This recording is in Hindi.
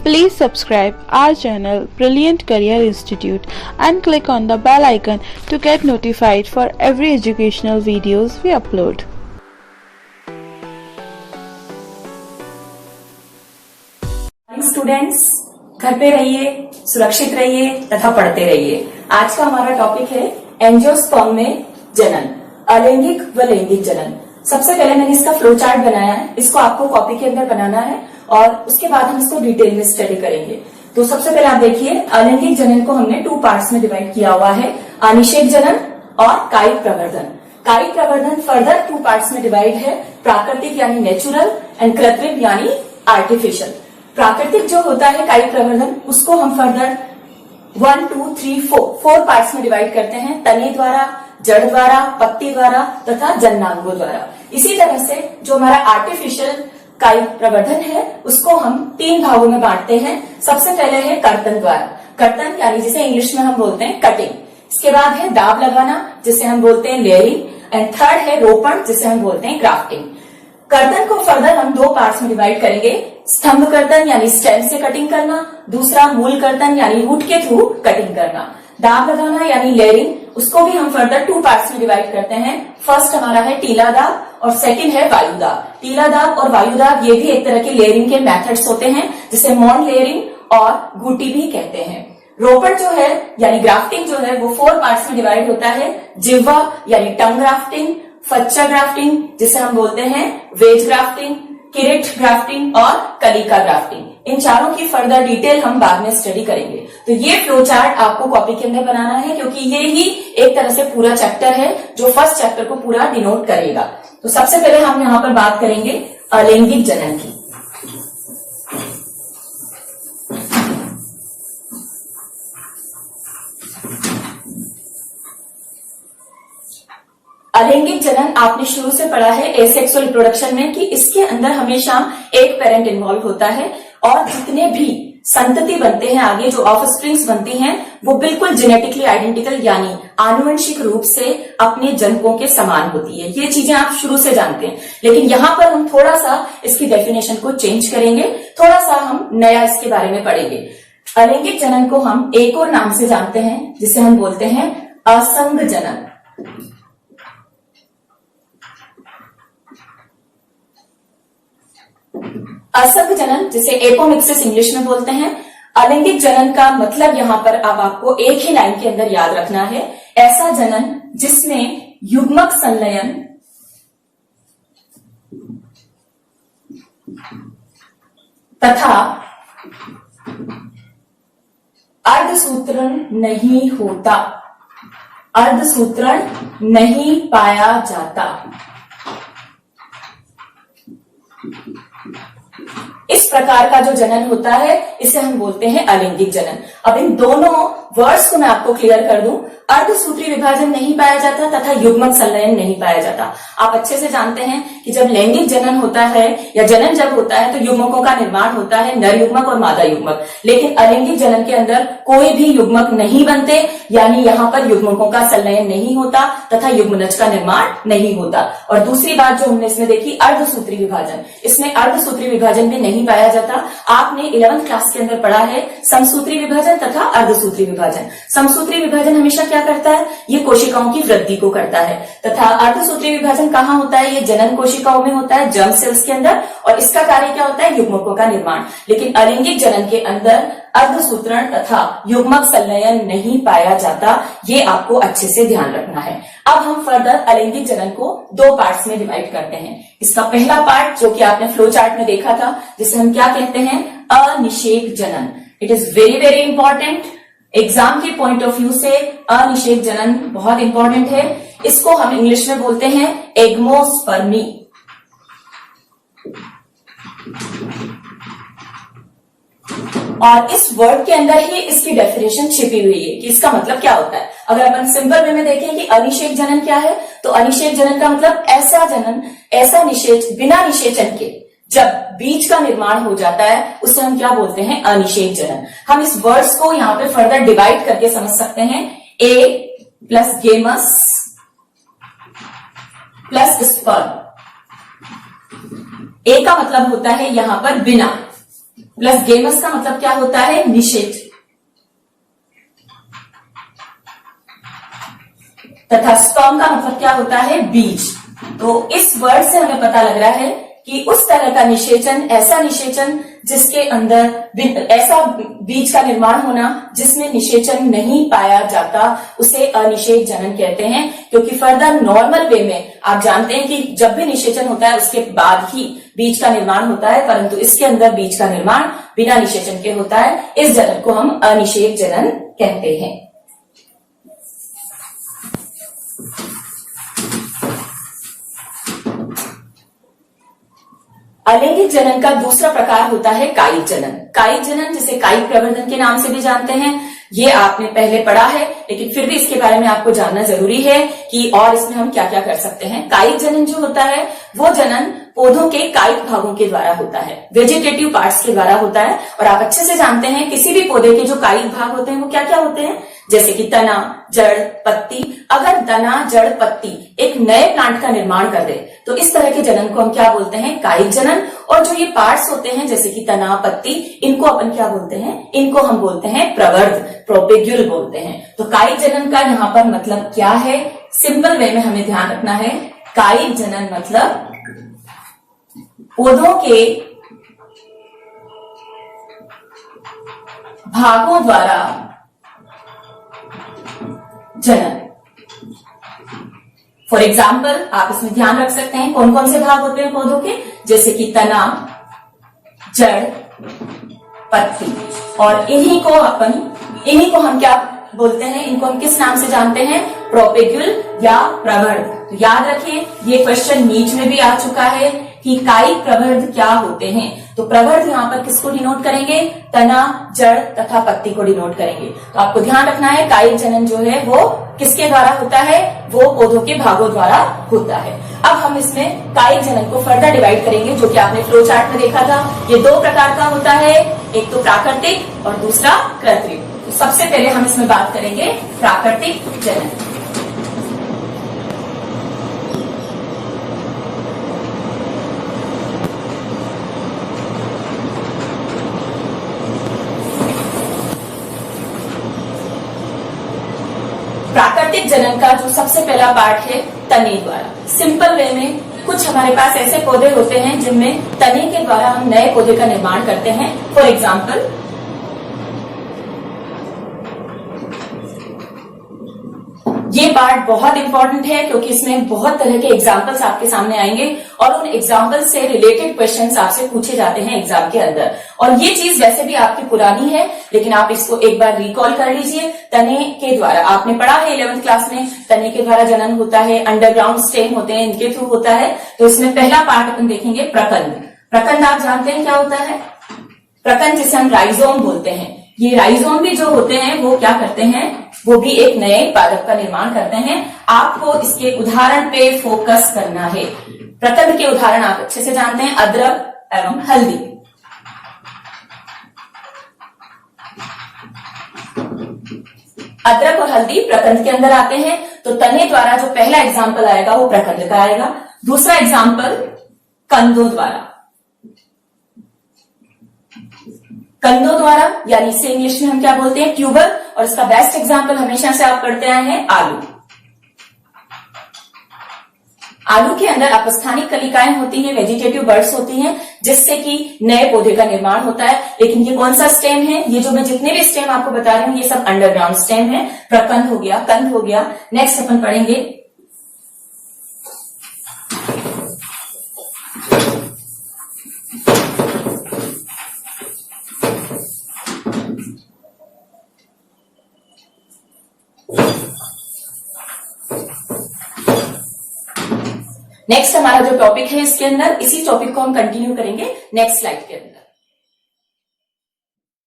Please subscribe our channel Brilliant Career Institute and click on the bell icon to get notified for every educational videos we upload. Students, घर पे रहिए, सुरक्षित रहिए तथा पढ़ते रहिए। आज का हमारा टॉपिक है एंजियोस्पर्म में जनन, अलैंगिक व लैंगिक जनन। सबसे पहले मैंने इसका फ्लो चार्ट बनाया है, इसको आपको कॉपी के अंदर बनाना है और उसके बाद हम इसको डिटेल में स्टडी करेंगे। तो सबसे पहले आप देखिए, अलैंगिक जनन को हमने 2 पार्ट्स में डिवाइड किया हुआ है, अनिषेक जनन और कायिक प्रवर्धन। कायिक प्रवर्धन फर्दर 2 पार्ट्स में डिवाइड है, प्राकृतिक यानी नेचुरल एंड कृत्रिम यानी आर्टिफिशियल। प्राकृतिक जो होता है कायिक प्रवर्धन, उसको हम फर्दर 1, 2, 3, 4 पार्ट्स में डिवाइड करते हैं, तने द्वारा, जड़ द्वारा, पत्ती द्वारा तथा जननांगों द्वारा। इसी तरह से जो हमारा आर्टिफिशियल कायिक प्रवर्धन है उसको हम 3 भागों में बांटते हैं। सबसे पहले है कर्तन द्वारा, कर्तन यानी जिसे इंग्लिश में हम बोलते हैं कटिंग। इसके बाद है दाब लगाना जिसे हम बोलते हैं लेयरिंग एंड थर्ड है रोपण जिसे हम बोलते हैं ग्राफ्टिंग। कर्तन को फर्दर हम 2 पार्ट्स में डिवाइड करेंगे, स्तंभ कर्तन यानी स्टेम से कटिंग करना, दूसरा मूल कर्तन यानी रूट के थ्रू कटिंग करना। दाब लगाना यानी लेयरिंग, उसको भी हम फर्दर 2 पार्ट्स में डिवाइड करते हैं। फर्स्ट हमारा है टीला दाब और सेकंड है वायु दाब। टीला दाब और वायु दाब ये भी एक तरह के लेयरिंग के मेथड्स होते हैं जिसे मॉन लेयरिंग और गुटी भी कहते हैं। रोपण जो है यानी ग्राफ्टिंग जो है वो 4 पार्ट्स में डिवाइड होता है, जिह्वा यानी टंग ग्राफ्टिंग, फच्चा ग्राफ्टिंग जिसे हम बोलते हैं वेज ग्राफ्टिंग, किरीट ग्राफ्टिंग और कलिका ग्राफ्टिंग। इन चारों की फर्दर डिटेल हम बाद में स्टडी करेंगे। तो ये फ्लो चार्ट आपको कॉपी के अंदर बनाना है क्योंकि ये ही एक तरह से पूरा चैप्टर है जो फर्स्ट चैप्टर को पूरा डिनोट करेगा। तो सबसे पहले हम यहाँ पर बात करेंगे अलैंगिक जनन की। अलैंगिक जनन आपने शुरू से पढ़ा है एसेक्सुअल रिप्रोडक्शन में कि इसके अंदर हमेशा एक पेरेंट इन्वॉल्व होता है और जितने भी संतति बनते हैं, आगे जो ऑफस्प्रिंग्स बनती हैं वो बिल्कुल जेनेटिकली आइडेंटिकल यानी आनुवंशिक रूप से अपने जनकों के समान होती है। ये चीजें आप शुरू से जानते हैं, लेकिन यहाँ पर हम थोड़ा सा इसकी डेफिनेशन को चेंज करेंगे, थोड़ा सा हम नया इसके बारे में पढ़ेंगे। अलैंगिक जनन को हम एक और नाम से जानते हैं जिसे हम बोलते हैं असंग जनन। असंग जनन जिसे एपोमिक्सिस इंग्लिश में बोलते हैं। अलैंगिक जनन का मतलब यहां पर अब आपको एक ही लाइन के अंदर याद रखना है, ऐसा जनन जिसमें युग्मक संलयन तथा अर्धसूत्रण नहीं होता, अर्धसूत्रण नहीं पाया जाता। इस प्रकार का जो जनन होता है इसे हम बोलते हैं अलैंगिक जनन। अब इन दोनों वर्ड्स को मैं आपको क्लियर कर दूं, अर्धसूत्री विभाजन नहीं पाया जाता तथा युग्मक संलयन नहीं पाया जाता। आप अच्छे से जानते हैं कि जब लैंगिक जनन होता है या जनन जब होता है तो युग्मकों का निर्माण होता है, नर युग्मक और मादा युग्मक। लेकिन अलैंगिक जनन के अंदर कोई भी युग्मक नहीं बनते, यानी यहाँ पर युग्मकों का संलयन नहीं होता तथा युग्मनज का निर्माण नहीं होता। और दूसरी बात जो हमने इसमें देखी, अर्धसूत्री विभाजन, इसमें अर्धसूत्री विभाजन भी नहीं पाया जाता। आपने 11th क्लास के अंदर पढ़ा है समसूत्री विभाजन तथा अर्धसूत्री विभाजन। समसूत्री विभाजन हमेशा क्या करता है, ये कोशिकाओं की वृद्धि को करता है, तथा अर्धसूत्री विभाजन कहाँ होता है, ये जनन कोशिकाओं में होता है, जर्म सेल्स के अंदर, और इसका कार्य क्या होता है, युग्मकों का निर्माण। लेकिन अलैंगिक जनन के अंदर अर्धसूत्रण तथा युग्मक संलयन नहीं पाया जाता, ये आपको अच्छे से ध्यान रखना है। अब हम फर्दर अलैंगिक जनन को 2 पार्ट्स में डिवाइड करते हैं। इसका पहला पार्ट जो कि आपने फ्लो चार्ट में देखा था, जिसे हम क्या कहते हैं, अनिषेक जनन। It is very very important, exam के पॉइंट ऑफ व्यू से अनिषेक जनन बहुत इंपॉर्टेंट है। इसको हम इंग्लिश में बोलते हैं एग्मोस्पर्मी। और इस वर्ड के अंदर ही इसकी डेफिनेशन छिपी हुई है कि इसका मतलब क्या होता है। अगर अपन सिंपल वे में देखें कि अनिषेक जनन क्या है, तो अनिषेक जनन का मतलब ऐसा जनन, ऐसा निषेच, बिना निषेचन के जब बीज का निर्माण हो जाता है उसे हम क्या बोलते हैं, अनिषेक जनन। हम इस वर्ड्स को यहाँ पे फर्दर डिवाइड करके समझ सकते हैं, ए प्लस गेमस प्लस स्पर्म। ए का मतलब होता है यहां पर बिना, प्लस गेमस का मतलब क्या होता है, निषेच, तथा स्पर्म का मतलब क्या होता है, बीज। तो इस वर्ड से हमें पता लग रहा है कि उस तरह का निषेचन, ऐसा निषेचन जिसके अंदर ऐसा बीज का निर्माण होना जिसमें निषेचन नहीं पाया जाता, उसे अनिषेक जनन कहते हैं। क्योंकि फर्दर नॉर्मल वे में आप जानते हैं कि जब भी निषेचन होता है उसके बाद ही बीज का निर्माण होता है, परंतु इसके अंदर बीज का निर्माण बिना निषेचन के होता है। इस जनन को हम अनिषेक जनन कहते हैं। अलैंगिक जनन का दूसरा प्रकार होता है कायिक जनन। कायिक जनन, जिसे कायिक प्रवर्धन के नाम से भी जानते हैं, ये आपने पहले पढ़ा है, लेकिन फिर भी इसके बारे में आपको जानना जरूरी है कि और इसमें हम क्या क्या कर सकते हैं। कायिक जनन जो होता है वो जनन पौधों के कायिक भागों के द्वारा होता है, वेजिटेटिव पार्ट्स के द्वारा होता है। और आप अच्छे से जानते हैं किसी भी पौधे के जो कायिक भाग होते हैं वो क्या क्या होते हैं, जैसे कि तना, जड़, पत्ती। अगर तना, जड़, पत्ती एक नए प्लांट का निर्माण कर दे तो इस तरह के जनन को हम क्या बोलते हैं, कायिक जनन। और जो ये पार्ट्स होते हैं जैसे कि तना, पत्ती, इनको अपन क्या बोलते हैं, इनको हम बोलते हैं प्रवर्ध, प्रोपेग्यूल बोलते हैं। तो कायिक जनन का यहाँ पर मतलब क्या है, सिंपल वे में हमें ध्यान रखना है। कायिक जनन मतलब पौधों के भागों द्वारा जनन। फॉर एग्जाम्पल आप इसमें ध्यान रख सकते हैं कौन कौन से भाग होते हैं पौधों के, जैसे कि तना, जड़, पत्ती। और इन्हीं को हम क्या बोलते हैं, इनको हम किस नाम से जानते हैं, प्रोपेग्यूल या प्रवर्ध। तो याद रखिए ये क्वेश्चन नीट में भी आ चुका है कि कायिक प्रवर्ध क्या होते हैं। तो प्रवर्ध यहाँ पर किसको डिनोट करेंगे, तना, जड़ तथा पत्ती को डिनोट करेंगे। तो आपको ध्यान रखना है कायिक जनन जो है वो किसके द्वारा होता है, वो पौधों के भागों द्वारा होता है। अब हम इसमें कायिक जनन को फर्दर डिवाइड करेंगे, जो कि आपने फ्लो चार्ट में देखा था। ये दो प्रकार का होता है, एक तो प्राकृतिक और दूसरा कृत्रिम। तो सबसे पहले हम इसमें बात करेंगे प्राकृतिक जनन। प्राकृतिक जनन का जो सबसे पहला पार्ट है तने द्वारा। सिंपल वे में कुछ हमारे पास ऐसे पौधे होते हैं जिनमें तने के द्वारा हम नए पौधे का निर्माण करते हैं। फॉर एग्जाम्पल ये पार्ट बहुत इंपॉर्टेंट है क्योंकि इसमें बहुत तरह के एग्जाम्पल्स आपके सामने आएंगे और उन एग्जाम्पल्स से रिलेटेड क्वेश्चंस आपसे पूछे जाते हैं एग्जाम के अंदर। और ये चीज वैसे भी आपकी पुरानी है, लेकिन आप इसको एक बार रिकॉल कर लीजिए। तने के द्वारा आपने पढ़ा है 11th क्लास में, तने के द्वारा जनन होता है, अंडरग्राउंड स्टेम होते हैं, इनके थ्रू होता है। तो इसमें पहला पार्ट अपन देखेंगे प्रकंद। प्रकंद आप जानते हैं क्या होता है, प्रकंद जिसे हम राइजोम बोलते हैं। ये राइजोम भी जो होते हैं वो क्या करते हैं, वो भी एक नए पादप का निर्माण करते हैं। आपको इसके उदाहरण पे फोकस करना है। प्रकंद के उदाहरण आप अच्छे से जानते हैं, अदरक एवं हल्दी। अदरक और हल्दी प्रकंद के अंदर आते हैं। तो तने द्वारा जो पहला एग्जाम्पल आएगा वो प्रकंद का आएगा। दूसरा एग्जाम्पल कंदों द्वारा। कंदों द्वारा यानी इसे इंग्लिश में हम क्या बोलते हैं, ट्यूबर। और इसका बेस्ट एग्जाम्पल हमेशा से आप पढ़ते आए हैं आलू। आलू के अंदर अपस्थानिक कलिकाएं होती हैं, वेजिटेटिव बर्ड्स होती हैं, जिससे कि नए पौधे का निर्माण होता है। लेकिन ये कौन सा स्टेम है, ये जो मैं जितने भी स्टेम आपको बता रही हूँ ये सब अंडरग्राउंड स्टेम है। प्रकंद हो गया, कंद हो गया। नेक्स्ट अपन पढ़ेंगे नेक्स्ट हमारा जो टॉपिक है इसके अंदर, इसी टॉपिक को हम कंटिन्यू करेंगे नेक्स्ट स्लाइड के अंदर।